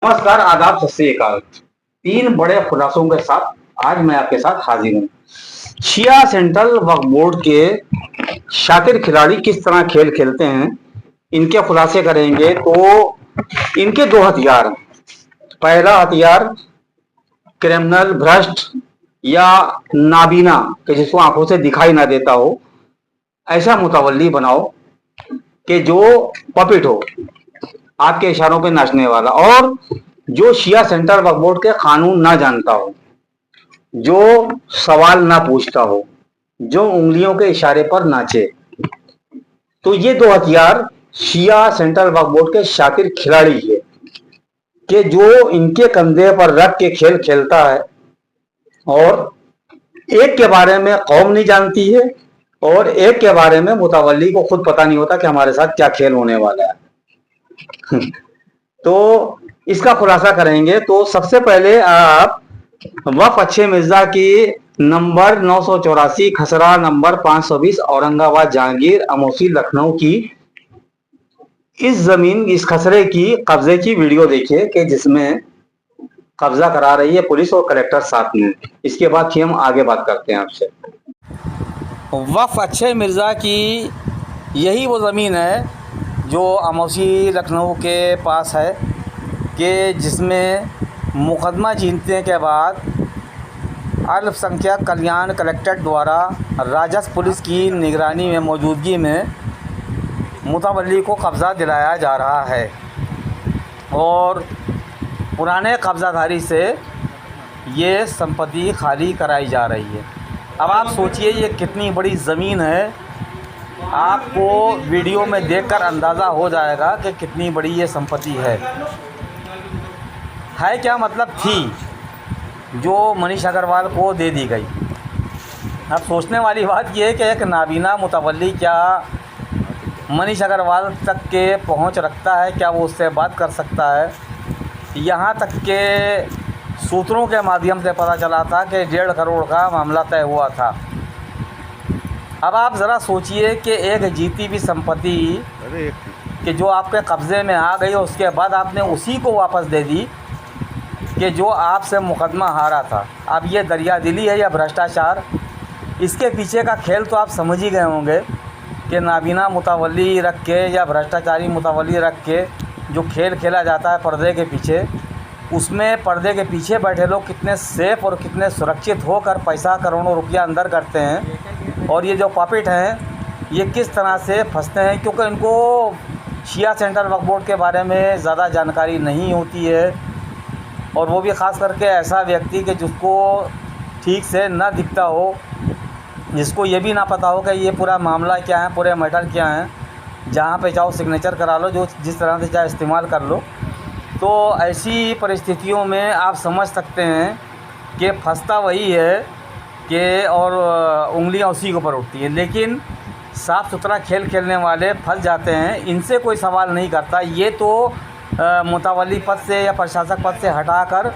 नमस्कार, आदाब, सत श्री अकाल। तीन बड़े खुलासों के साथ आज मैं आपके साथ हाजिर हूँ। शिया सेंट्रल वक्फ बोर्ड के शातिर खिलाड़ी किस तरह खेल खेलते हैं, इनके खुलासे करेंगे। तो इनके दो हथियार हैं। पहला हथियार क्रिमिनल, भ्रष्ट या नाबीना कि जिसको आंखों से दिखाई ना देता हो, ऐसा मुतवल्ली बनाओ कि जो पपिट हो, आपके इशारों पे नाचने वाला, और जो शिया सेंट्रल वक्फ बोर्ड के कानून ना जानता हो, जो सवाल ना पूछता हो, जो उंगलियों के इशारे पर नाचे। तो ये दो हथियार शिया सेंट्रल वक्फ बोर्ड के शातिर खिलाड़ी है कि जो इनके कंधे पर रख के खेल खेलता है। और एक के बारे में कौम नहीं जानती है और एक के बारे में मुतवल्ली को खुद पता नहीं होता कि हमारे साथ क्या खेल होने वाला है। तो इसका खुलासा करेंगे। तो सबसे पहले आप वफ अच्छे मिर्जा की नंबर 984 खसरा नंबर 520 औरंगाबाद जहांगीर अमोसी लखनऊ की इस जमीन, इस खसरे की कब्जे की वीडियो देखिए कि जिसमें कब्जा करा रही है पुलिस और कलेक्टर साथ में। इसके बाद फिर हम आगे बात करते हैं आपसे। वफ अच्छे मिर्ज़ा की यही वो ज़मीन है जो अमौसी लखनऊ के पास है कि जिसमें मुकदमा जीतने के बाद अल्पसंख्यक कल्याण कलेक्ट्रेट द्वारा राजस्व पुलिस की निगरानी में मौजूदगी में मुतवल्ली को कब्ज़ा दिलाया जा रहा है और पुराने कब्ज़ाधारी से ये संपत्ति खाली कराई जा रही है। अब आप सोचिए ये कितनी बड़ी ज़मीन है। आपको वीडियो में देखकर अंदाज़ा हो जाएगा कि कितनी बड़ी ये संपत्ति है। क्या मतलब थी जो मनीष अग्रवाल को दे दी गई। अब सोचने वाली बात यह है कि एक नाबीना मुतवल्ली क्या मनीष अग्रवाल तक के पहुंच रखता है, क्या वो उससे बात कर सकता है। यहाँ तक के सूत्रों के माध्यम से पता चला था कि 1.5 करोड़ का मामला तय हुआ था। अब आप ज़रा सोचिए कि एक जीती हुई संपत्ति कि जो आपके कब्ज़े में आ गई, उसके बाद आपने उसी को वापस दे दी कि जो आपसे मुकदमा हारा था। अब ये दरियादिली है या भ्रष्टाचार, इसके पीछे का खेल तो आप समझ ही गए होंगे कि नाबीना मुतवल्ली रख के या भ्रष्टाचारी मुतवल्ली रख के जो खेल खेला जाता है पर्दे के पीछे, उसमें पर्दे के पीछे बैठे लोग कितने सेफ़ और कितने सुरक्षित होकर पैसा करोड़ों रुपया अंदर करते हैं और ये जो पॉपिट हैं ये किस तरह से फंसते हैं, क्योंकि इनको शिया सेंट्रल वक्फ बोर्ड के बारे में ज़्यादा जानकारी नहीं होती है। और वो भी ख़ास करके ऐसा व्यक्ति कि जिसको ठीक से ना दिखता हो, जिसको ये भी ना पता हो कि ये पूरा मामला क्या है, पूरे मैटर क्या हैं। जहाँ पे चाहो सिग्नेचर करा लो, जो जिस तरह से चाहे इस्तेमाल कर लो। तो ऐसी परिस्थितियों में आप समझ सकते हैं कि फंसता वही है कि और उंगलियां उसी के ऊपर उठती हैं। लेकिन साफ़ सुथरा खेल खेलने वाले फंस जाते हैं, इनसे कोई सवाल नहीं करता। ये तो मुतवल्ली पद से या प्रशासक पद से हटाकर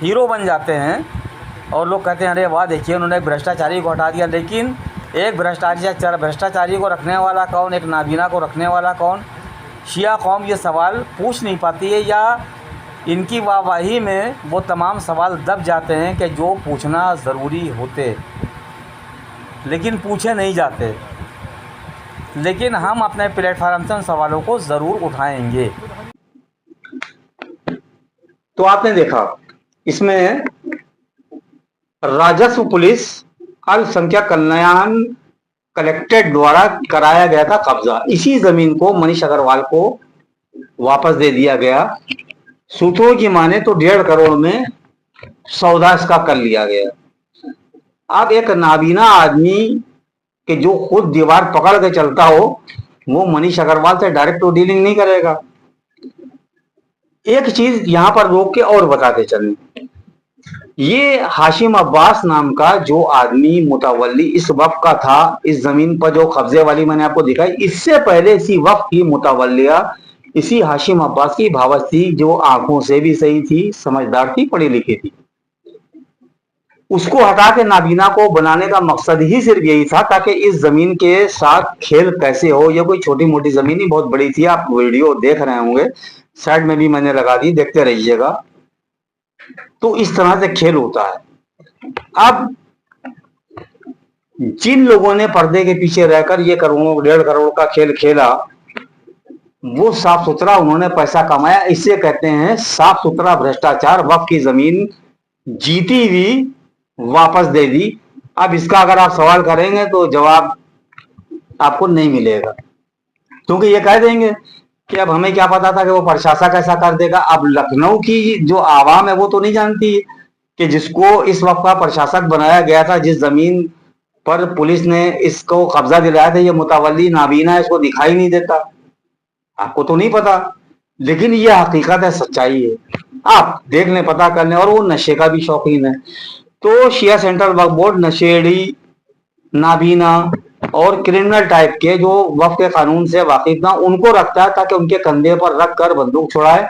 हीरो बन जाते हैं और लोग कहते हैं अरे वाह देखिए उन्होंने एक भ्रष्टाचारी को हटा दिया। लेकिन एक भ्रष्टाचारी को रखने वाला कौन, एक नाबीना को रखने वाला कौन। शिया कौम ये सवाल पूछ नहीं पाती है या इनकी वाहवाही में वो तमाम सवाल दब जाते हैं कि जो पूछना ज़रूरी होते, लेकिन पूछे नहीं जाते। लेकिन हम अपने प्लेटफार्म से उन सवालों को ज़रूर उठाएंगे। तो आपने देखा इसमें राजस्व पुलिस अल्पसंख्यक कल्याण कलेक्ट्रेट द्वारा कराया गया था कब्जा। इसी जमीन को मनीष अग्रवाल को वापस दे दिया गया। सूत्रों की माने तो 1.5 करोड़ में सौदा इसका कर लिया गया। अब एक नाबीना आदमी कि जो खुद दीवार पकड़ के चलता हो, वो मनीष अग्रवाल से डायरेक्ट तो डीलिंग नहीं करेगा। एक चीज यहां पर रोक के और बताते चलें, ये हाशिम अब्बास नाम का जो आदमी मुतवल्ली इस वक्फ का था, इस जमीन पर जो कब्जे वाली मैंने आपको दिखाई, इससे पहले इसी वक्फ की मुतवल्लिया इसी हाशिम अब्बास की भावच थी, जो आंखों से भी सही थी, समझदार थी, पढ़ी लिखी थी। उसको हटा के नाबीना को बनाने का मकसद ही सिर्फ यही था ताकि इस जमीन के साथ खेल कैसे हो। ये कोई छोटी मोटी जमीन ही बहुत बड़ी थी, आप वीडियो देख रहे होंगे, साइड में भी मैंने लगा दी, देखते रहिएगा। तो इस तरह से खेल होता है। अब जिन लोगों ने पर्दे के पीछे रहकर ये करोड़ों 1.5 करोड़ का खेल खेला, वो साफ सुथरा उन्होंने पैसा कमाया। इससे कहते हैं साफ सुथरा भ्रष्टाचार। वक्फ की जमीन जीती हुई वापस दे दी। अब इसका अगर आप सवाल करेंगे तो जवाब आपको नहीं मिलेगा, क्योंकि ये कह देंगे कि अब हमें क्या पता था कि वो प्रशासक ऐसा कर देगा। अब लखनऊ की जो आवाम है वो तो नहीं जानती कि जिसको इस वक्त का प्रशासक बनाया गया था, जिस जमीन पर पुलिस ने इसको कब्जा दिलाया था, ये मुतवल्ली नाबीना है, इसको दिखाई नहीं देता। आपको तो नहीं पता, लेकिन ये हकीकत है, सच्चाई है। आप देख लें, पता कर लें। और वो नशे का भी शौकीन है। तो शिया सेंट्रल वक्फ बोर्ड नशेड़ी, नाबीना और क्रिमिनल टाइप के जो वक्फ के कानून से वाकिफ ना, उनको रखता है ताकि उनके कंधे पर रख कर बंदूक छुड़ाए,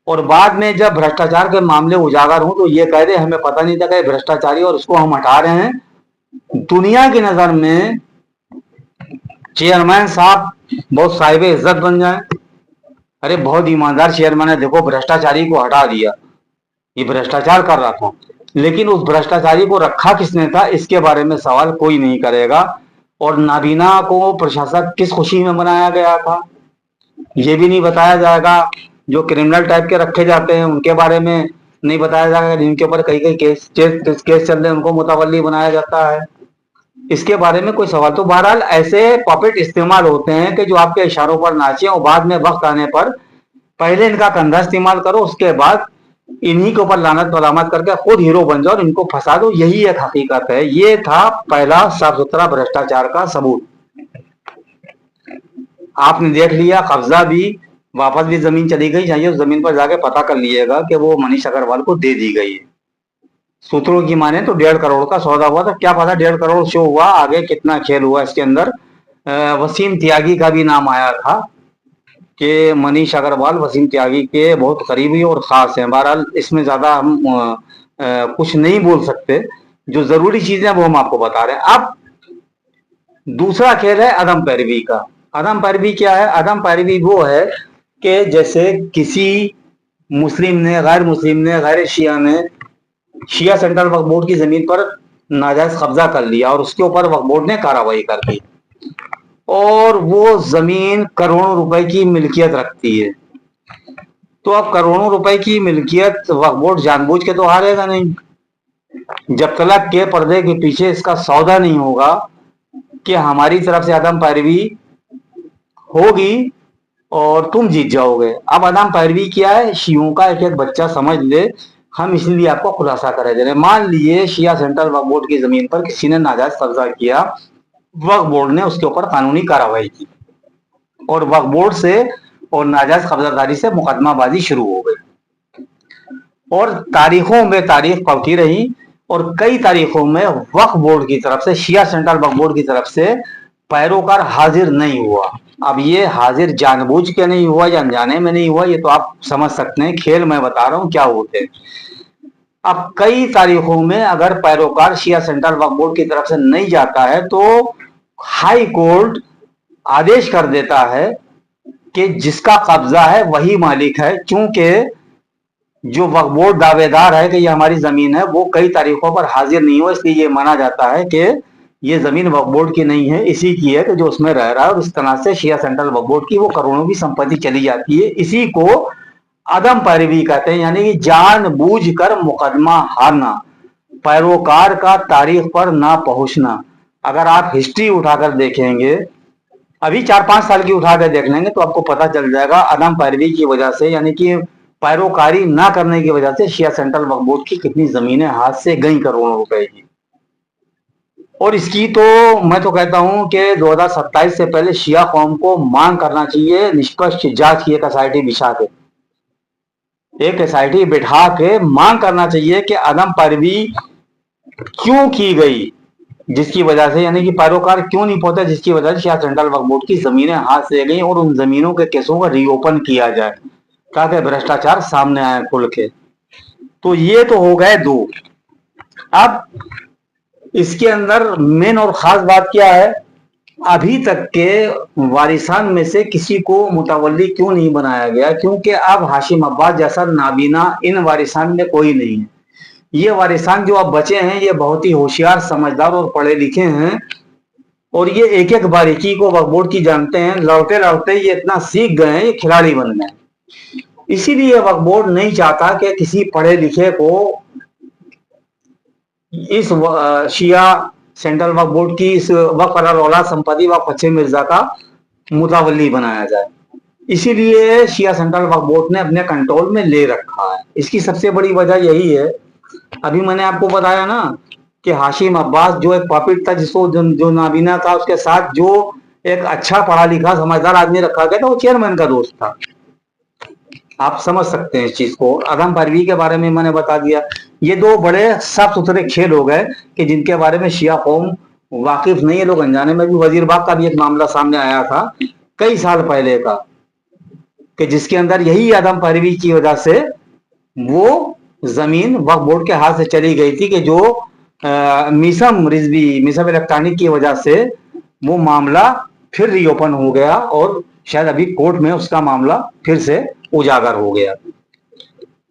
और बाद में जब भ्रष्टाचार के मामले उजागर हों तो ये कह दे हमें पता नहीं था कि भ्रष्टाचारी और उसको हम हटा रहे हैं। दुनिया की नजर में चेयरमैन साहब बहुत साहिब इज्जत बन जाए, अरे बहुत ईमानदार चेयरमैन है, देखो भ्रष्टाचारी को हटा दिया, ये भ्रष्टाचार कर रहा था। लेकिन उस भ्रष्टाचारी को रखा किसने था, इसके बारे में सवाल कोई नहीं करेगा। और नाबीना को प्रशासक किस खुशी में बनाया गया था, ये भी नहीं बताया जाएगा। जो क्रिमिनल टाइप के रखे जाते हैं उनके बारे में नहीं बताया जाएगा, जिनके ऊपर कई कई केस चल रहे हैं उनको मुतवल्ली बनाया जाता है, इसके बारे में कोई सवाल। तो बहरहाल ऐसे पॉपेट इस्तेमाल होते हैं कि जो आपके इशारों पर नाचे, और बाद में वक्त आने पर पहले इनका कंधा इस्तेमाल करो, उसके बाद इन्हीं के ऊपर लानत मलामत करके खुद हीरो बन जाओ और इनको फंसा दो। यही एक हकीकत है। ये था पहला साफ सुथरा भ्रष्टाचार का सबूत। आपने देख लिया, कब्जा भी, वापस भी जमीन चली गई। चाहिए उस जमीन पर जाके पता कर लीजिएगा कि वो मनीष अग्रवाल को दे दी गई है। सूत्रों की माने तो 1.5 करोड़ का सौदा हुआ था। क्या पता 1.5 करोड़ शो हुआ, आगे कितना खेल हुआ इसके अंदर। वसीम त्यागी का भी नाम आया था कि मनीष अग्रवाल वसीम त्यागी के बहुत करीबी और खास हैं। बहरहाल इसमें ज्यादा हम कुछ नहीं बोल सकते, जो जरूरी चीजें वो हम आपको बता रहे हैं। अब दूसरा खेल है अदम पैरवी का। अदम पैरवी क्या है? अदम पैरवी वो है कि जैसे किसी मुस्लिम ने, गैर मुस्लिम ने, गैर शिया ने शिया सेंट्रल वक्फ बोर्ड की जमीन पर नाजायज कब्जा कर लिया और उसके ऊपर वक्फ बोर्ड ने कार्रवाई कर दी, और वो जमीन करोड़ों रुपए की मिल्कियत रखती है। तो अब करोड़ों रुपए की मिल्कियत वक्फ बोर्ड जानबूझ के तो हारेगा नहीं, जब तक के पर्दे के पीछे इसका सौदा नहीं होगा कि हमारी तरफ से अदम पैरवी होगी और तुम जीत जाओगे। अब अदम पैरवी क्या है? शियों का एक एक बच्चा समझ ले, हम इसलिए आपको खुलासा करे दे रहे। मान लीजिए शिया सेंट्रल वक्फ बोर्ड की जमीन पर किसी ने नाजायज कब्जा किया, वक्फ बोर्ड ने उसके ऊपर कानूनी कार्रवाई की और वक्फ बोर्ड से और नाजायज कब्जादारी से मुकदमाबाजी शुरू हो गई, और तारीखों में तारीख पलटी रही, और कई तारीखों में वक्फ बोर्ड की तरफ से, शिया सेंट्रल वक्फ बोर्ड की तरफ से पैरोकार हाजिर नहीं हुआ। अब ये हाजिर जानबूझ के नहीं हुआ या अनजाने में नहीं हुआ, ये तो आप समझ सकते हैं। खेल मैं बता रहा हूं क्या होते हैं। अब कई तारीखों में अगर पैरोकार शिया सेंट्रल वक्फ बोर्ड की तरफ से नहीं जाता है तो हाई कोर्ट आदेश कर देता है कि जिसका कब्जा है वही मालिक है। क्योंकि जो वक्फ बोर्ड दावेदार है कि ये हमारी जमीन है, वो कई तारीखों पर हाजिर नहीं हुआ, इसलिए ये माना जाता है कि ये जमीन वक्फ बोर्ड की नहीं है, इसी की है कि जो उसमें रह रहा है। और इस तरह से शिया सेंट्रल वक्फ बोर्ड की वो करोड़ों की संपत्ति चली जाती है। इसी को अदम पैरवी कहते हैं, यानी कि जानबूझकर मुकदमा हारना, पैरोकार का तारीख पर ना पहुंचना। अगर आप हिस्ट्री उठाकर देखेंगे, अभी 4-5 साल की उठा कर देख लेंगे तो आपको पता चल जाएगा अदम पैरवी की वजह से, यानी कि पैरोकारी ना करने की वजह से शिया सेंट्रल वक्फ बोर्ड की कितनी जमीनें हाथ से गई करोड़ों रुपए की। और इसकी तो मैं तो कहता हूं कि 2027 से पहले शिया कौम को मांग करना चाहिए निष्पक्ष जांच की, एक एसआईटी बिछा के, एक एसआईटी बिठा के मांग करना चाहिए कि अदम पैरवी क्यों की गई, जिसकी वजह से, यानी कि पैरोकार क्यों नहीं पहुंचा, जिसकी वजह से शिया सेंट्रल वक्फ बोर्ड की जमीनें हाथ से गई, और उन जमीनों के केसों का रीओपन किया जाए ताकि भ्रष्टाचार सामने आए खुल के। तो ये तो हो गए दो। अब इसके अंदर मेन और खास बात क्या है, अभी तक के वारिसान में से किसी को मुतवल्ली क्यों नहीं बनाया गया? क्योंकि अब हाशिम अब्बास जैसा नाबीना इन वारिसान में कोई नहीं है। ये वारिसान जो अब बचे हैं ये बहुत ही होशियार, समझदार और पढ़े लिखे हैं, और ये एक एक बारीकी को वक्फ बोर्ड की जानते हैं। लड़ते लड़ते ये इतना सीख गए हैं, ये खिलाड़ी बन गए। इसीलिए वक्फ बोर्ड नहीं चाहता कि किसी पढ़े लिखे को इस शिया सेंट्रल वक्फ बोर्ड की इस वक्फ अल औलाद संपत्ति वक्फ अच्छे मिर्जा का मुतवल्ली बनाया जाए। इसीलिए शिया सेंट्रल वक्फ बोर्ड ने अपने कंट्रोल में ले रखा है। इसकी सबसे बड़ी वजह यही है, अभी मैंने आपको बताया ना कि हाशिम अब्बास जो एक पॉपिट था, जिसको जो नाबीना था, उसके साथ जो एक अच्छा पढ़ा लिखा समझदार आदमी रखा गया था, वो चेयरमैन का दोस्त था। आप समझ सकते हैं इस चीज को। आदम परवी के बारे में मैंने बता दिया। ये दो बड़े साफ सुथरे खेल हो गए कि जिनके बारे में शिया कौम वाकिफ नहीं है, लोग अनजाने में भी। वजीरबाग का भी एक मामला सामने आया था कई साल पहले का, कि जिसके अंदर यही आदम परवी की वजह से वो जमीन वक्फ बोर्ड के हाथ से चली गई थी, कि जो मिसम इलेक्ट्रॉनिक की वजह से वो मामला फिर रीओपन हो गया और शायद अभी कोर्ट में उसका मामला फिर से उजागर हो गया।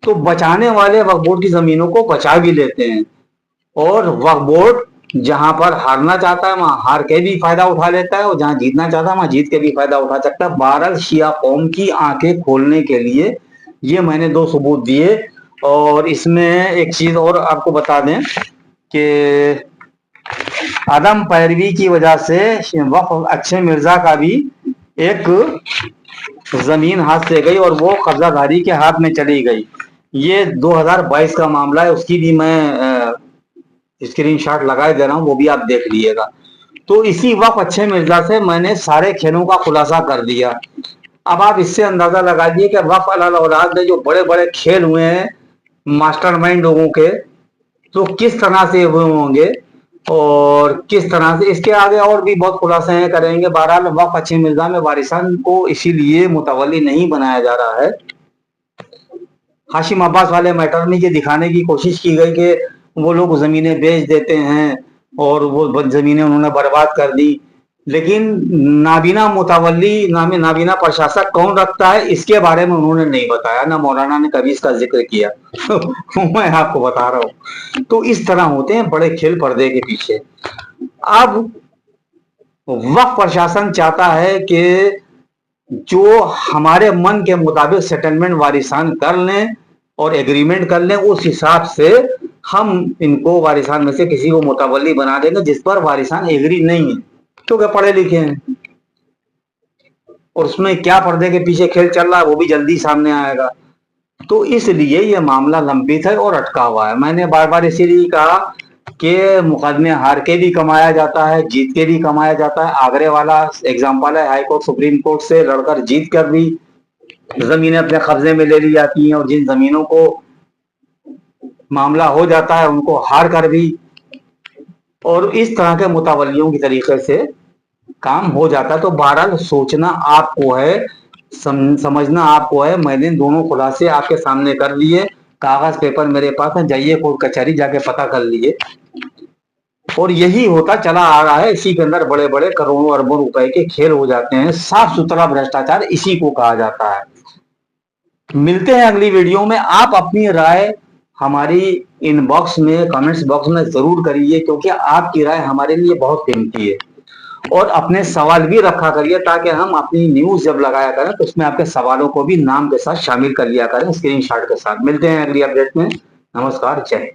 तो बचाने वाले वक्फ बोर्ड की जमीनों को बचा भी लेते हैं, और वक्फ बोर्ड जहां पर हारना चाहता है वहां हार के भी फायदा उठा लेता है, और जहां जीतना चाहता है वहां जीत के भी फायदा उठा सकता है। बहरहाल शिया कौम की आंखें खोलने के लिए ये मैंने दो सबूत दिए। और इसमें एक चीज और आपको बता दें कि आदम पैरवी की वजह से वक्फ अच्छे मिर्जा का भी एक जमीन हाथ से गई और वो कब्जाधारी के हाथ में चली गई। ये 2022 का मामला है, उसकी भी मैं स्क्रीनशॉट लगा दे रहा हूं, वो भी आप देख लीजिएगा। तो इसी वक्फ अच्छे मिर्जा से मैंने सारे खेलों का खुलासा कर दिया। अब आप इससे अंदाजा लगा दिए कि वक्फ अल औलाद में जो बड़े बड़े खेल हुए हैं मास्टरमाइंड लोगों के, तो किस तरह से हुए होंगे और किस तरह से। इसके आगे और भी बहुत खुलासे करेंगे। बहरहाल वक्फ अच्छे मिर्जा में वारिसान को इसीलिए मुतवल्ली नहीं बनाया जा रहा है। हाशिम अब्बास वाले मैटर में ये दिखाने की कोशिश की गई कि वो लोग जमीनें बेच देते हैं और वो जमीनें उन्होंने बर्बाद कर दी, लेकिन नाबीना मुतवल्ली नाबीना प्रशासक कौन रखता है इसके बारे में उन्होंने नहीं बताया, ना मौलाना ने कभी इसका जिक्र किया। मैं आपको बता रहा हूं। तो इस तरह होते हैं बड़े खेल पर्दे के पीछे। अब वक्फ प्रशासन चाहता है कि जो हमारे मन के मुताबिक सेटलमेंट वारिसान कर लें और एग्रीमेंट कर लें, उस हिसाब से हम इनको वारिसान में से किसी को मुतवल्ली बना देंगे, जिस पर वारिसान एग्री नहीं है, क्योंकि पढ़े लिखे हैं। और उसमें क्या पर्दे के पीछे खेल चल रहा है वो भी जल्दी सामने आएगा। तो इसलिए ये मामला लंबित है और अटका हुआ है। मैंने बार बार इसीलिए कहा कि मुकदमे हार के भी कमाया जाता है, जीत के भी कमाया जाता है। आगरे वाला एग्जाम्पल है, हाई कोर्ट सुप्रीम कोर्ट से लड़कर जीत कर भी जमीनें अपने कब्जे में ले ली जाती हैं, और जिन जमीनों को मामला हो जाता है उनको हार कर भी, और इस तरह के मुतवल्लियों की तरीके से काम हो जाता है। तो बहरहाल सोचना आपको है, समझना आपको है। मैंने दोनों खुलासे आपके सामने कर लिए, कागज पेपर मेरे पास है, जाइए कोर्ट कचहरी जाके पता कर लीजिए। और यही होता चला आ रहा है। इसी के अंदर बड़े बड़े करोड़ों अरबों रुपए के खेल हो जाते हैं। साफ सुथरा भ्रष्टाचार इसी को कहा जाता है। मिलते हैं अगली वीडियो में। आप अपनी राय हमारी इनबॉक्स में, कमेंट्स बॉक्स में जरूर करिए, क्योंकि आपकी राय हमारे लिए बहुत कीमती है। और अपने सवाल भी रखा करिए, ताकि हम अपनी न्यूज जब लगाया करें तो उसमें आपके सवालों को भी नाम के साथ शामिल कर लिया करें, स्क्रीनशॉट के साथ। मिलते हैं अगली अपडेट में। नमस्कार, जय हिंद।